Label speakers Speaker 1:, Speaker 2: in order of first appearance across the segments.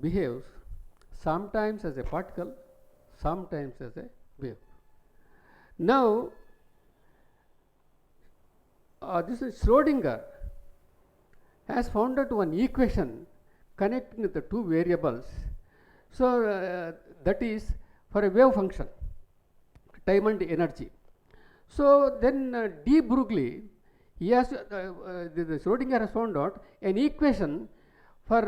Speaker 1: behaves sometimes as a particle, sometimes as a wave. Now, this is Schrodinger has found out one equation connecting the two variables. So, that is for a wave function, time and energy. So, then de Broglie, he has, the Schrodinger has found out an equation for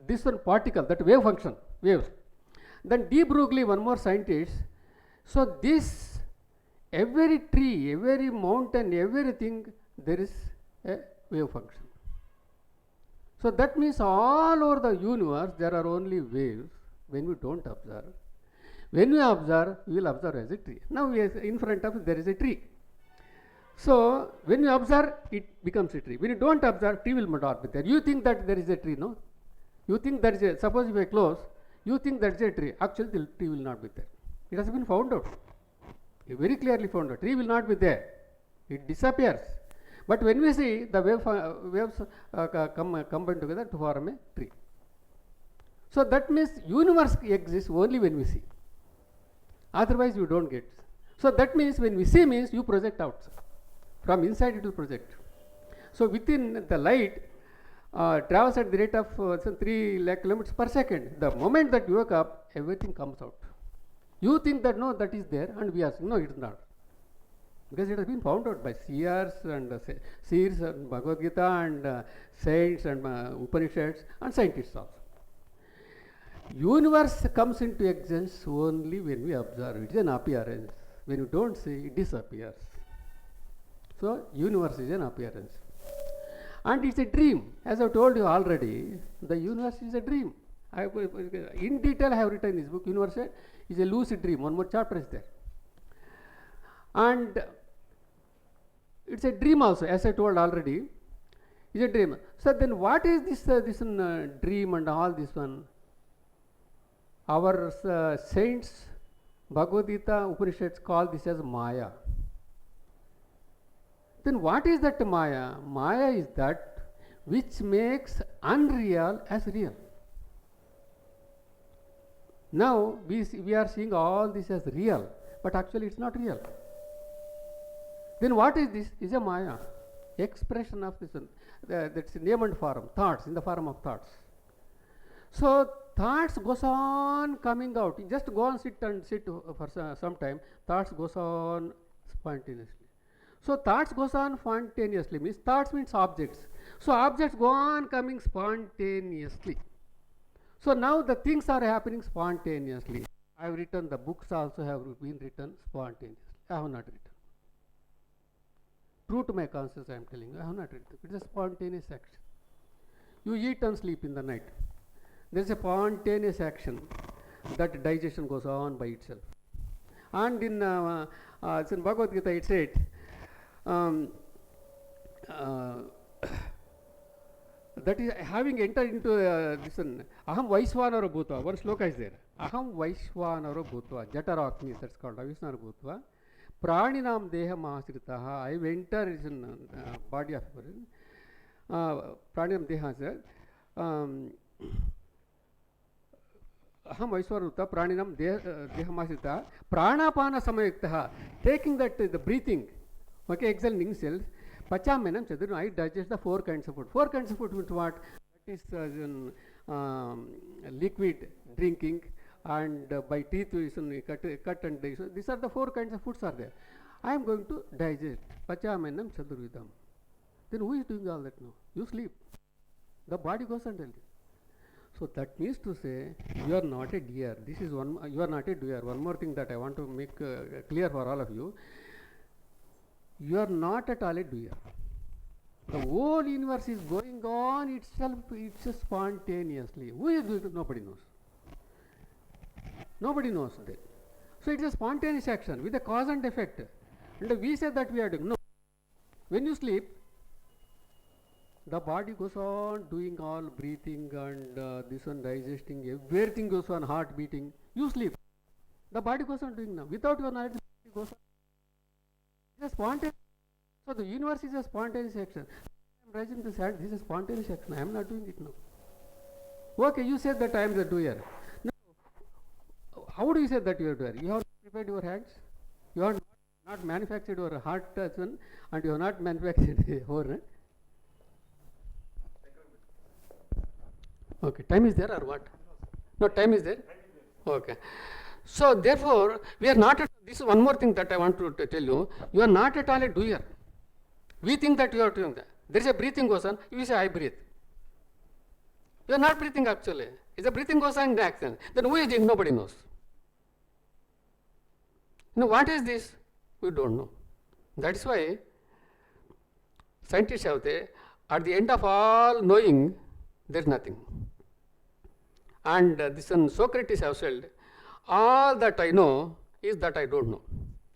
Speaker 1: this one particle, that wave function, waves. Then de Broglie, one more scientist. So, this, every tree, every mountain, everything, there is a wave function. So, that means all over the universe there are only waves when we don't observe. When we observe, we will observe as a tree. Now, in front of us there is a tree. So, when you observe, it becomes a tree. When you don't observe, tree will not be there. You think that there is a tree, no? You think there is a, suppose if I close, you think there is a tree. Actually, the tree will not be there. It has been found out. Very clearly found out. Tree will not be there. It disappears. But when we see the waves combine together to form a tree. So that means universe exists only when we see. Otherwise you don't get. So that means when we see means you project out. From inside it will project. So within the light travels at the rate of 3 lakh kilometers per second. The moment that you wake up, everything comes out. You think that no, that is there, and we are saying no, it is not. Because it has been found out by seers and Bhagavad Gita and saints and Upanishads and scientists also. Universe comes into existence only when we observe. It is an appearance. When you don't see, it disappears. So, universe is an appearance. And it's a dream. As I told you already, the universe is a dream. In detail I have written this book, Universe is a lucid dream. One more chapter is there. And it's a dream also, as I told already. It's a dream. So then what is this dream and all this one? Our saints, Bhagavad Gita, Upanishads call this as Maya. Then what is that Maya? Maya is that which makes unreal as real. Now we are seeing all this as real, but actually it's not real. Then what is this? Is a Maya, expression of this one. That's name and form, thoughts, in the form of thoughts. So thoughts goes on coming out. You just go and sit for some time. Thoughts goes on spontaneously. So thoughts goes on spontaneously means thoughts means objects. So objects go on coming spontaneously. So now the things are happening spontaneously. I have written, the books also have been written spontaneously. I have not written. True to my conscience, I am telling you, I have not written. It is a spontaneous action. You eat and sleep in the night. There is a spontaneous action that digestion goes on by itself. And in Bhagavad Gita it said, that is having entered into this one, Aham Vaishvanara Bhutva. One sloka is there. Aham Vaishvanara Bhutva. Jatarakni, that's called Vaishvanara Bhutva. Praninam Deha Mahasritaha. I have entered in body of Praninam Deha, sir. Aham Vaishvanara Bhutva. Praninam Deha Mahasritaha. Pranapana Samayuktaha. Taking that the breathing, okay, exhaling cells. Pachamenam Chadurna, I digest the 4 kinds of food. 4 kinds of food means what? That is liquid drinking, and by teeth cut and so these are the 4 kinds of foods are there. I am going to digest. Pachamenam Chadurvidam. Then who is doing all that now? You sleep. The body goes and tells you. So that means to say, you are not a deer. This is one. You are not a deer. One more thing that I want to make clear for all of you. You are not at all a doer. The whole universe is going on itself, it's spontaneously. Who is doing it? Nobody knows. Nobody knows that. So it's a spontaneous action with a cause and effect. And we say that we are doing. No. When you sleep, the body goes on doing all breathing and this one digesting, everything goes on, heart beating. You sleep. The body goes on doing now. Without your knowledge, it goes on. It's a spontaneous. So the universe is a spontaneous action. I am raising this hand, this is a spontaneous action. I am not doing it now. Okay, you said that I am the doer. Now, how do you say that you are doer? You have prepared your hands, you have not manufactured your heart and you have not manufactured your. Okay, time is there or what? No, time is there? Okay. So, therefore, we are not at, this is one more thing that I want to tell you. You are not at all a doer. We think that you are doing that. There is a breathing goes on, you say, I breathe. You are not breathing actually. If the breathing goes on in the action, then who is doing? Nobody knows. What is this? We don't know. That's why scientists have said, at the end of all knowing, there is nothing. And this one Socrates has said, all that I know is that I don't know.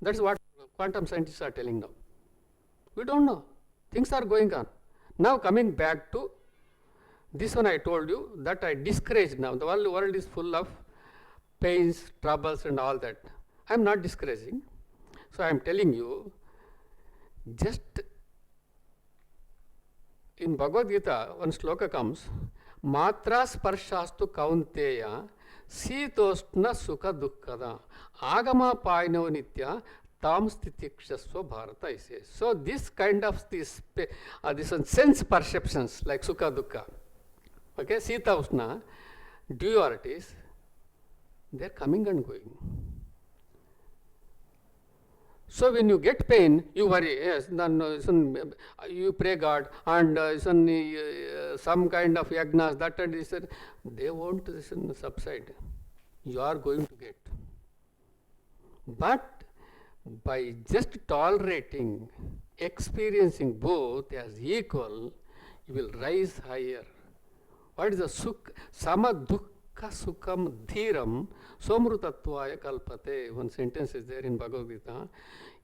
Speaker 1: That's what quantum scientists are telling now. We don't know. Things are going on. Now coming back to this one, I told you that I discourage now. The world is full of pains, troubles and all that. I am not discouraging. So I am telling you, just in Bhagavad Gita, one sloka comes, Matra sparshastu kaunteya sitoshna sukha dukkada agama paino nitya tam stitikshasva bharata, he says. So this kind of this one sense perceptions like sukha dukkha, okay, sita ushna, dualities, they are coming and going. So when you get pain, you worry, yes, then you pray God and some kind of yagnas, that and this, they won't subside. You are going to get. But by just tolerating, experiencing both as equal, you will rise higher. What is the sukha? Sama dukkha sukham dhiram somrutattvaya kalpate. One sentence is there in Bhagavad Gita.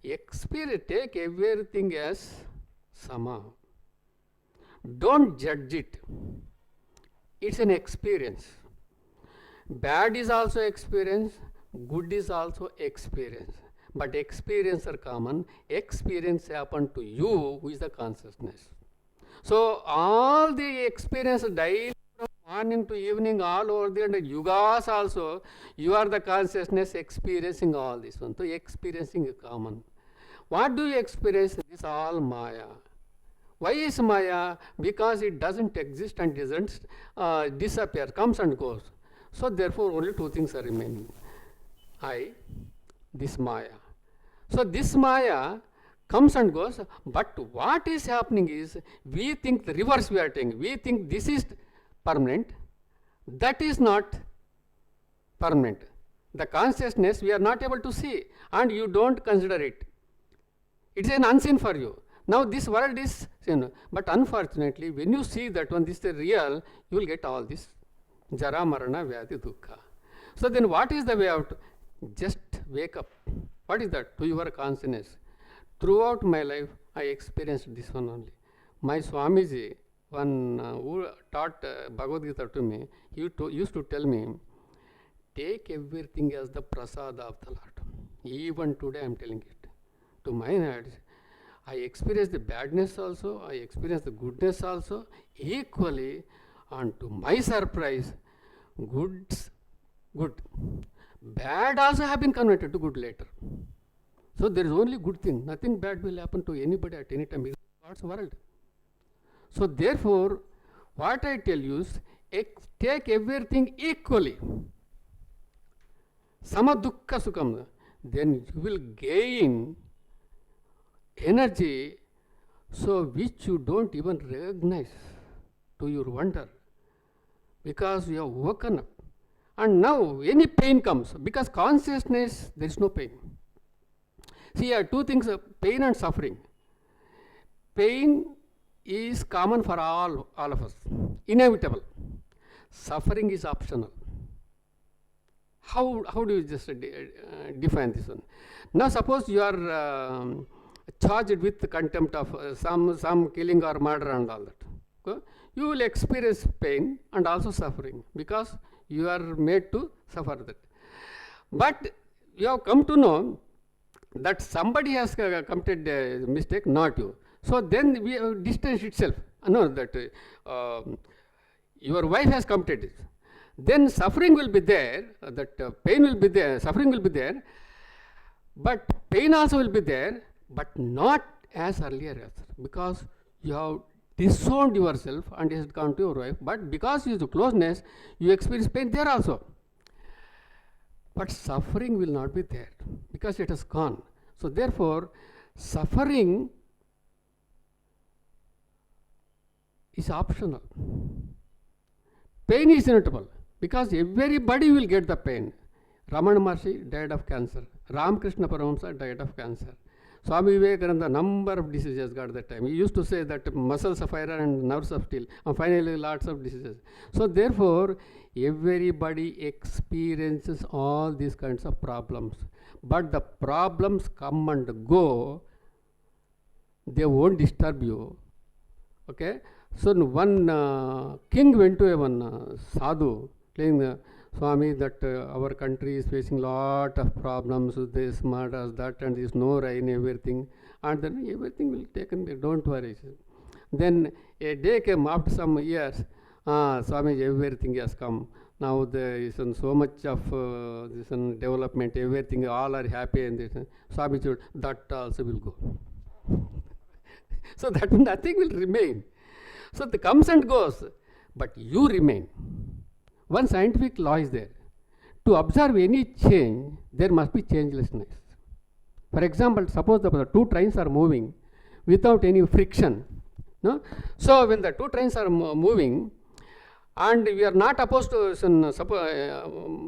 Speaker 1: Experience, take everything as sama. Don't judge it. It's an experience. Bad is also experience, good is also experience. But experience are common. Experience happen to you, who is the consciousness. So all the experience daily from morning to evening all over the and yugas also, you are the consciousness experiencing all this one. So experiencing is common. What do you experience? This all Maya. Why is Maya? Because it doesn't exist and doesn't disappear, comes and goes. So therefore only two things are remaining. I, this Maya. So this Maya comes and goes, but what is happening is, we think the reverse we are taking. We think this is permanent, that is not permanent. The consciousness we are not able to see and you don't consider it. It is an unseen for you. Now this world is seen, but unfortunately when you see that one, this is real, you will get all this jara marana vyadhi dukkha. So then what is the way out? Just wake up. What is that? To your consciousness. Throughout my life, I experienced this one only. My Swamiji, one who taught Bhagavad Gita to me, he used to tell me, take everything as the prasada of the Lord. Even today I am telling it. To my heads, I experience the badness also, I experience the goodness also, equally, and to my surprise, good. Bad also have been converted to good later. So there is only good thing. Nothing bad will happen to anybody at any time. It's God's world. So therefore, what I tell you is, take everything equally. Sama dukkha sukham. Then you will gain energy, so which you don't even recognize, to your wonder, because you have woken up. And now any pain comes, because consciousness, there is no pain. See, here are two things, pain and suffering. Pain is common for all of us, inevitable. Suffering is optional. How do you just define this one? Now suppose you are charged with contempt of some killing or murder and all that. Okay? You will experience pain and also suffering, because you are made to suffer that. But you have come to know that somebody has committed a mistake, not you. So then we distance itself. No, that your wife has committed it, then suffering will be there, pain will be there, suffering will be there, but pain also will be there, but not as earlier as, because you have disowned yourself and it has gone to your wife, but because you have closeness, you experience pain there also. But suffering will not be there because it has gone. So therefore, suffering is optional. Pain is inevitable because everybody will get the pain. Ramana Maharshi died of cancer. Ramakrishna Paramahamsa died of cancer. Swami Vivekananda, number of diseases got that time. He used to say that muscles of iron and nerves of steel, and finally lots of diseases. So therefore, everybody experiences all these kinds of problems. But the problems come and go, they won't disturb you. Okay? So one king went to one sadhu, saying, Swami, that our country is facing lot of problems with this, murders, that, and there's no rain, everything. And then everything will take in, don't worry. Then a day came after some years, Swami, everything has come. Now there is so much of this development, everything, all are happy, and this. Swami said, that also will go. So that nothing will remain. So it comes and goes, but you remain. One scientific law is there. To observe any change, there must be changelessness. For example, suppose the two trains are moving without any friction. No? So when the two trains are moving, and we are not opposed to